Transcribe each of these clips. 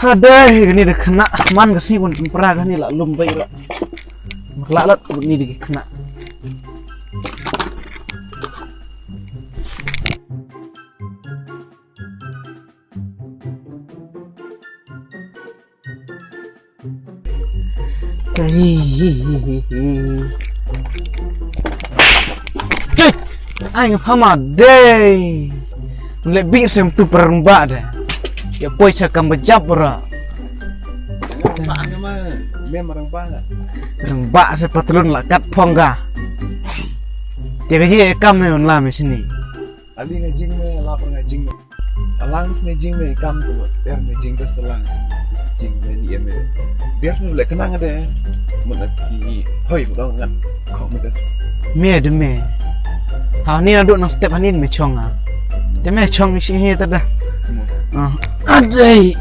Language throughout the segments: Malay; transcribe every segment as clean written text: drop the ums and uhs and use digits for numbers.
Ada ini dah kena man kesini pun pernah kan ni lah lumbai lah. Lalat ni dah kena. Cek, aing hama day. Lebih sem tu perembak dah. Ya boy cakap berjabra. Pak nama memang rembak. Rembak sepatulun lah kat pongga. Dia gaji kam me on lah sini. Ali ngajing me lapar ngajing me. Alang ngajing me kam tu. Biar ngajing terselang. Ngajing me ni me. Biar tu lek kenang ada. Menati hoi mudang ngan. Kau mudas. Me de me. Ha ni aduk nang step hanin me chong ah. Dia me chong sini tada. Ajay.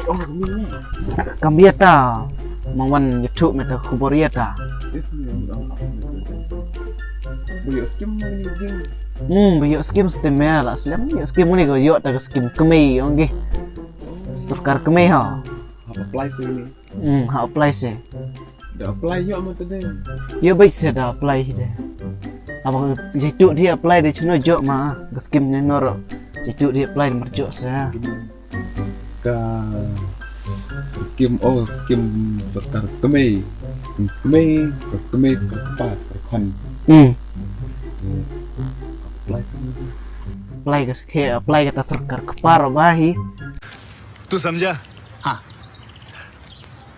Oh ni. Kambiata. Mangwan YouTube meta kuboriata. Buyuk skim ngajing. Buyuk skim stemel lah. Selam buyuk skim ni kau yuk tak skim kemei onge. Surkar kemei ha. Apply sini. Ha apply se. Dah apply yuk mah tadi. Ya baik saya dah apply dia. Apa jaduk dia apply dia cina jok mah. Skim ni norok. Jaduk dia apply merjok saya. Ka skim serkar kemei. Kemei pas kon. Apply kata serkar kepar bahi. तू समझा? हाँ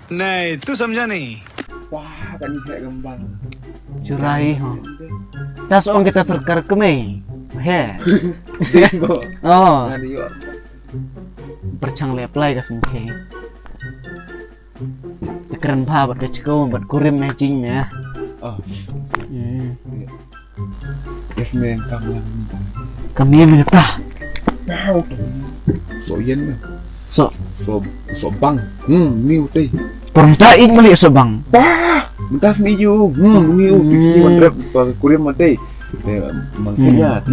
नहीं तू समझा नहीं Wah, kan kayak gembang. Curai ha. Tas orang kita serkar kemei. He. Bingo. Oh, Ngadi yuk. percang le apply kas mungkin. Cekran pa bat keciko bat kurim matching ya. Oh. Yes men kam yang. Kami minta. Wow. So yen. So bang. Niu teh. perunta ik mali so bang. Mentas niu. Niu pasti mandrep kurim mate. Makanya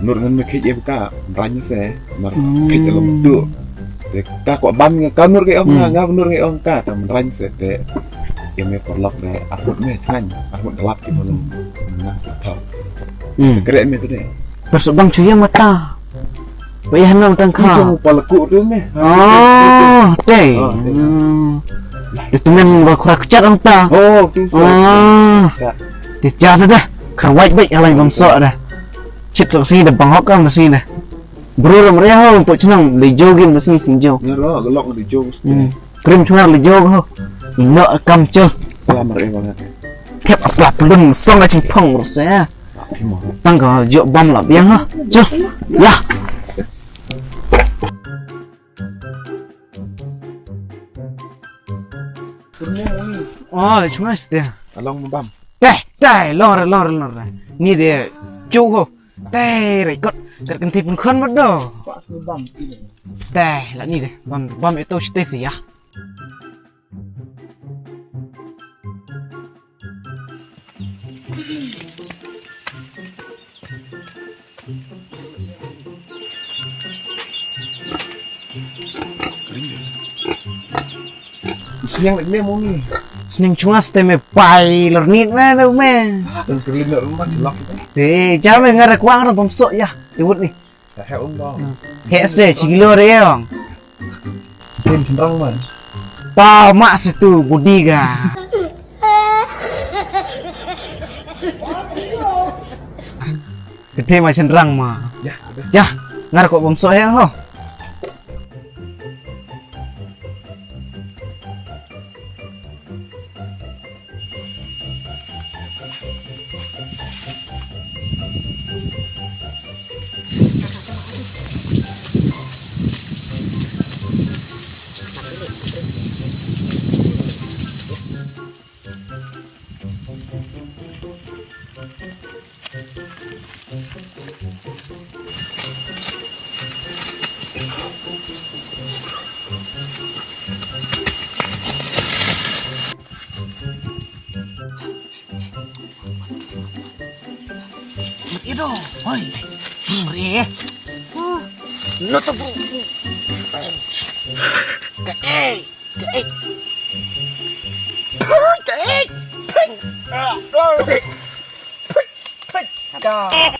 nur ngan me kej ka ranya se mar kej dalam tu. Ka kok ban ka nur ke om nga nur ke om ka ta ranya se te. Ya me perlok de aku me sangan. Aku gelap di malam. Nah, tahu. Sekret me tu deh. Persebang cuya mata. Bayar nang tangka. Itu palaku tu me. Oh, teh. Itu men berkurak kecat anta. Oh, tu so. Dia dah. Kerwait baik alai bamsok dah. Cip sok sini dah bangok kan sini dah. Bro mereka ho pok cenang lejogin mesin sinjo. Nyaro gelok di jog. Krim cuar lejog ho. Ino akam cel. Ya mereka banget. Tiap apa belum song acing pong rusnya. Tangga jok bam lah biang ha. Cel. Ya. Oh, cuma dia. Along membam. Đây, lor. Ni dia chú ho. Đây, rồi cất cần thêm một khăn bắt đầu. Pak membam. Đây, là ni đây. Bam itu stay sih ya. Siang lagi mau ni. Sening cuma stay pai lernit na đâu me. Dan kelina rumah jelak kita. Jangan ngara kuang na bamsok ya. Ribut ni. Dah hell dong. Hes deh, cigilo deh yang. Tim cenderang man. Pa mak situ budi ga. Gede macam cenderang mah. Ya, Ya, ngara kok bamsok ya ho. Gitu. Oi. Meri. Lo tuh bro. Kaek. Kaek. Kaek. Kaek.